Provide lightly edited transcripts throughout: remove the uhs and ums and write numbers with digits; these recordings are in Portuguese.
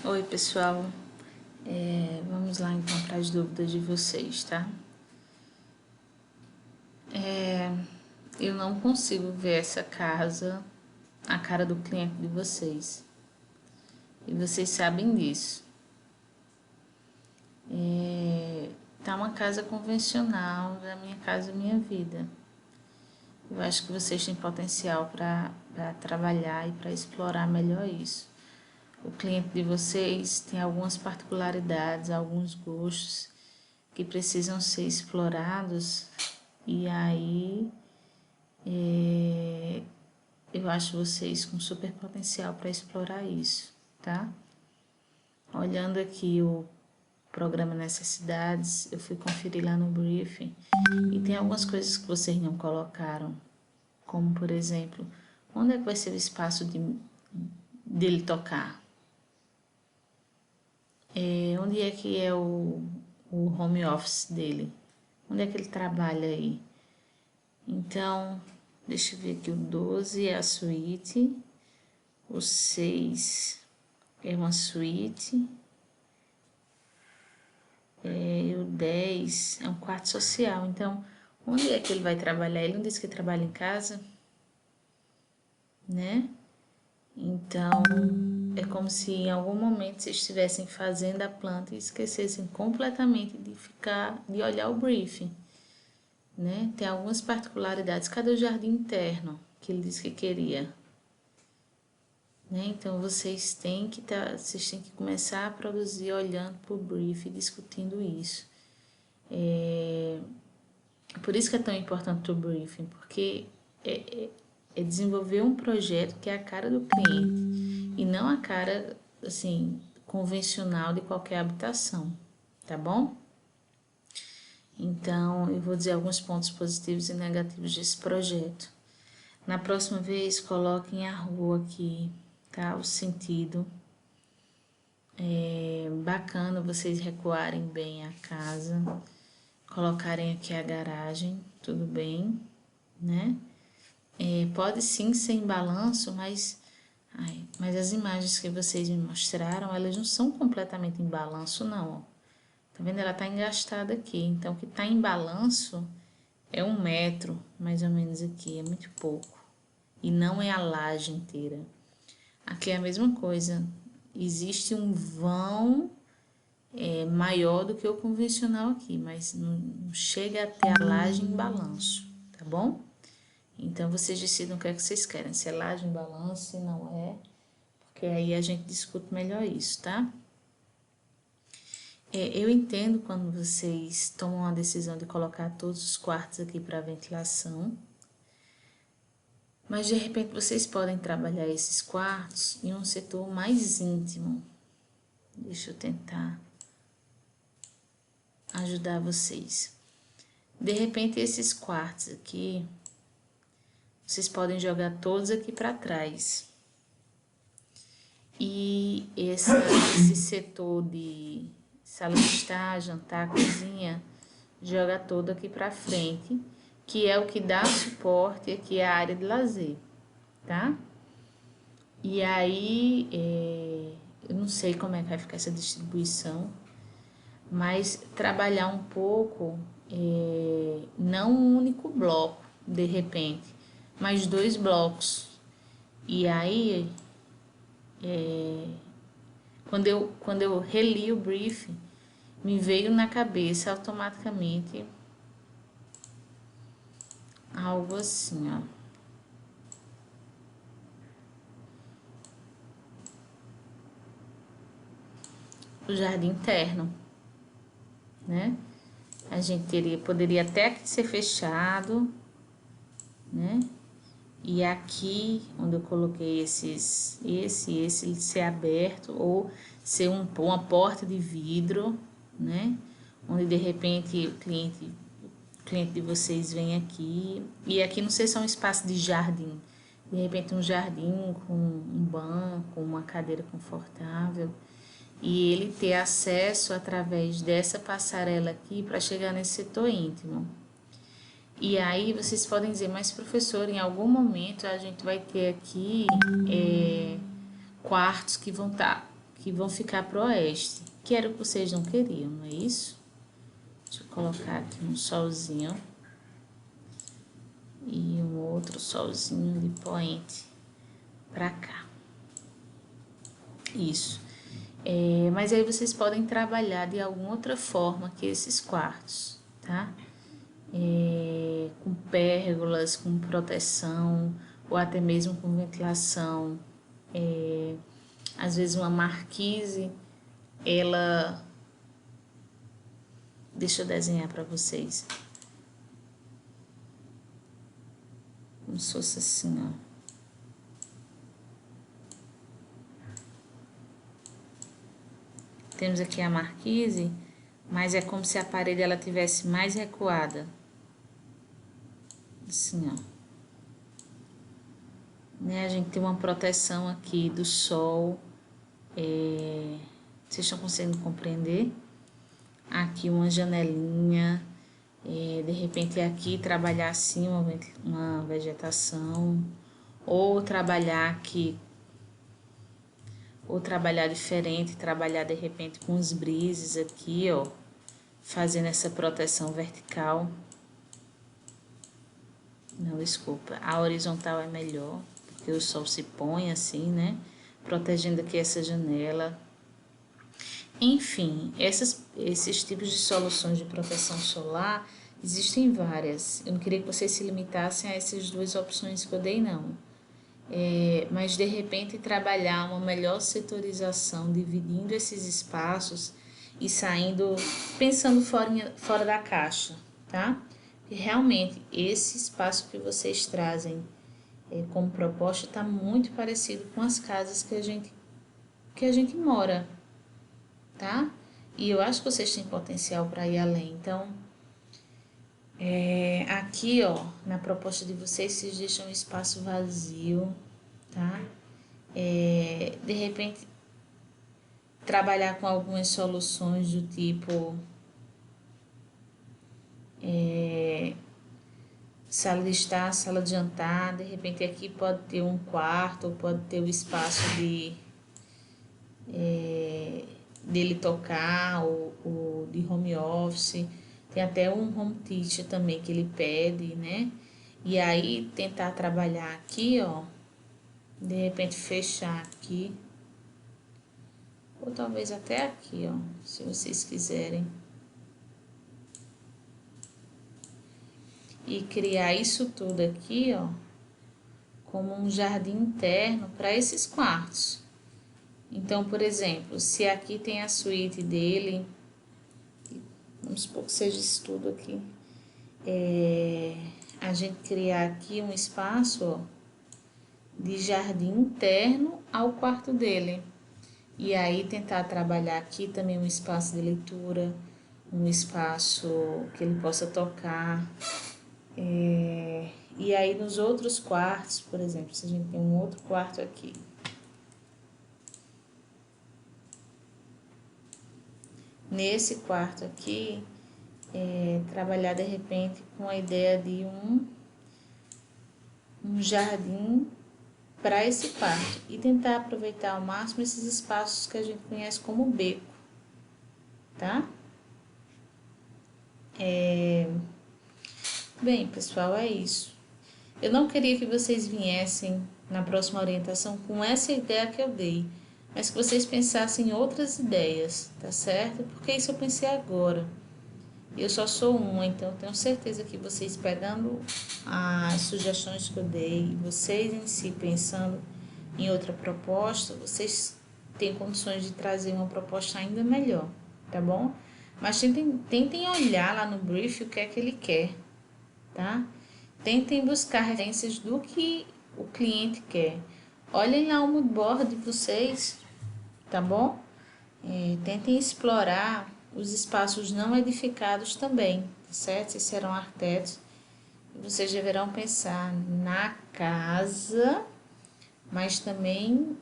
Oi, pessoal. Vamos lá então para as dúvidas de vocês, tá? Eu não consigo ver essa casa, a cara do cliente de vocês. E vocês sabem disso. Tá uma casa convencional, da minha casa e minha vida. Eu acho que vocês têm potencial para trabalhar e para explorar melhor isso. O cliente de vocês tem algumas particularidades, alguns gostos que precisam ser explorados e aí eu acho vocês com super potencial para explorar isso, tá? Olhando aqui o programa Necessidades, eu fui conferir lá no briefing e tem algumas coisas que vocês não colocaram, como por exemplo, onde é que vai ser o espaço dele tocar? Onde é que é o home office dele? Onde é que ele trabalha aí? Então, deixa eu ver aqui, o 12 é a suíte, o 6 é uma suíte, e o 10 é um quarto social. Então, onde é que ele vai trabalhar? Ele não disse que trabalha em casa, né? Então, é como se em algum momento vocês estivessem fazendo a planta e esquecessem completamente de olhar o briefing, né? Tem algumas particularidades. Cadê o jardim interno que ele disse que queria? Né? Então vocês têm que começar a produzir olhando para o brief e discutindo isso. Por isso que é tão importante o briefing, porque é desenvolver um projeto que é a cara do cliente e não a cara assim convencional de qualquer habitação, tá bom? Então eu vou dizer alguns pontos positivos e negativos desse projeto. Na próxima vez coloquem a rua aqui, tá? O sentido. É bacana vocês recuarem bem a casa, colocarem aqui a garagem, tudo bem, né? Pode sim ser em balanço, mas as imagens que vocês me mostraram, elas não são completamente em balanço, não, ó. Tá vendo? Ela tá engastada aqui, então o que tá em balanço é 1 metro, mais ou menos aqui, é muito pouco. E não é a laje inteira. Aqui é a mesma coisa, existe um vão maior do que o convencional aqui, mas não chega a ter a laje em balanço, tá bom? Então vocês decidam o que é que vocês querem, se é laje em balanço, se não é, porque aí a gente discute melhor isso, tá? Eu entendo quando vocês tomam a decisão de colocar todos os quartos aqui para ventilação, mas de repente vocês podem trabalhar esses quartos em um setor mais íntimo. Deixa eu tentar ajudar vocês. De repente, esses quartos aqui, vocês podem jogar todos aqui para trás. E esse setor de sala de estar, jantar, cozinha, joga todo aqui para frente, que é o que dá suporte aqui à área de lazer, tá? E aí, eu não sei como é que vai ficar essa distribuição, mas trabalhar um pouco, não um único bloco, de repente, mas 2 blocos. E aí, quando eu reli o briefing, me veio na cabeça automaticamente algo assim, ó. O jardim interno, né? A gente poderia até ser fechado, né? E aqui, onde eu coloquei esse ser aberto ou ser uma porta de vidro, né? Onde de repente o cliente de vocês vem aqui. E aqui não sei se é um espaço de jardim. De repente um jardim com um banco, uma cadeira confortável. E ele ter acesso através dessa passarela aqui para chegar nesse setor íntimo. E aí vocês podem dizer, mas professor, em algum momento a gente vai ter aqui quartos que vão estar que vão ficar pro oeste, que era o que vocês não queriam, não é isso? Deixa eu colocar aqui um solzinho e um outro solzinho de poente pra cá. Isso. Mas aí vocês podem trabalhar de alguma outra forma que esses quartos, tá? Com pérgolas, com proteção, ou até mesmo com ventilação. Às vezes uma marquise, ela... Deixa eu desenhar para vocês. Como se fosse assim, ó. Temos aqui a marquise, mas é como se a parede ela tivesse mais recuada. Assim, ó. Né? A gente tem uma proteção aqui do sol. Vocês estão conseguindo compreender? Aqui uma janelinha. De repente aqui trabalhar assim uma vegetação. Ou trabalhar aqui. Ou trabalhar diferente, trabalhar de repente com os brises aqui, ó. Fazendo essa proteção vertical. Não, desculpa. A horizontal é melhor, porque o sol se põe assim, né? Protegendo aqui essa janela. Enfim, esses tipos de soluções de proteção solar, existem várias. Eu não queria que vocês se limitassem a essas duas opções que eu dei, não. Mas, de repente, trabalhar uma melhor setorização, dividindo esses espaços e saindo, pensando fora da caixa, tá? E realmente, esse espaço que vocês trazem como proposta está muito parecido com as casas que a gente mora, tá? E eu acho que vocês têm potencial para ir além. Então, aqui, ó, na proposta de vocês deixam um espaço vazio, tá? De repente, trabalhar com algumas soluções do tipo sala de estar, sala de jantar. De repente, aqui pode ter um quarto, ou pode ter o espaço dele tocar, ou de home office. Tem até um home teacher também que ele pede, né? E aí tentar trabalhar aqui, ó, de repente fechar aqui, ou talvez até aqui, ó, se vocês quiserem. E criar isso tudo aqui, ó, como um jardim interno para esses quartos. Então, por exemplo, se aqui tem a suíte dele, vamos supor que seja isso tudo aqui, a gente criar aqui um espaço, ó, de jardim interno ao quarto dele. E aí tentar trabalhar aqui também um espaço de leitura, um espaço que ele possa tocar. E aí nos outros quartos, por exemplo, se a gente tem um outro quarto aqui. Nesse quarto aqui, trabalhar de repente com a ideia de um jardim para esse quarto e tentar aproveitar ao máximo esses espaços que a gente conhece como beco, tá? Bem, pessoal, é isso. Eu não queria que vocês viessem na próxima orientação com essa ideia que eu dei, mas que vocês pensassem em outras ideias, tá certo? Porque isso eu pensei agora. Eu só sou uma, então eu tenho certeza que vocês pegando as sugestões que eu dei, vocês em si pensando em outra proposta, vocês têm condições de trazer uma proposta ainda melhor, tá bom? Mas tentem olhar lá no brief o que é que ele quer, tá? Tentem buscar referências do que o cliente quer. Olhem lá o mood board de vocês, tá bom? Tentem explorar os espaços não edificados também, tá certo? Vocês serão arquitetos e vocês deverão pensar na casa, mas também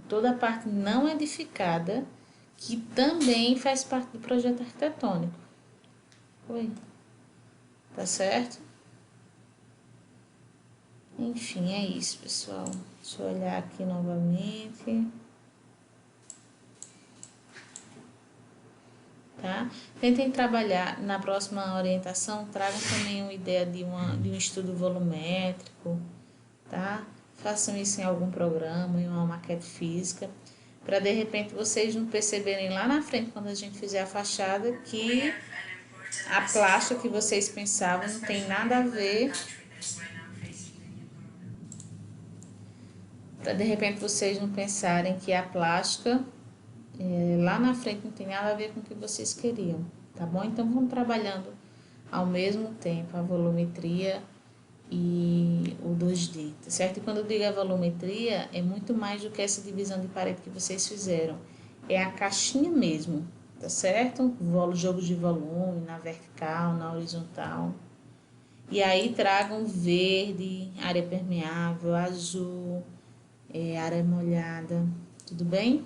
toda a parte não edificada, que também faz parte do projeto arquitetônico. Oi, tá certo? Enfim, é isso, pessoal. Deixa eu olhar aqui novamente. tá? Tentem trabalhar, na próxima orientação, tragam também uma ideia de um estudo volumétrico, tá? Façam isso em algum programa, em uma maquete física, para de repente vocês não perceberem lá na frente, quando a gente fizer a fachada, que a plástica que vocês pensavam não tem nada a ver, para de repente vocês não pensarem que a plástica lá na frente não tem nada a ver com o que vocês queriam, tá bom? Então vamos trabalhando ao mesmo tempo a volumetria e o 2D, tá certo? E quando eu digo a volumetria, é muito mais do que essa divisão de parede que vocês fizeram. É a caixinha mesmo, tá certo? Jogo de volume, na vertical, na horizontal. E aí tragam verde, área permeável, azul, área molhada, tudo bem?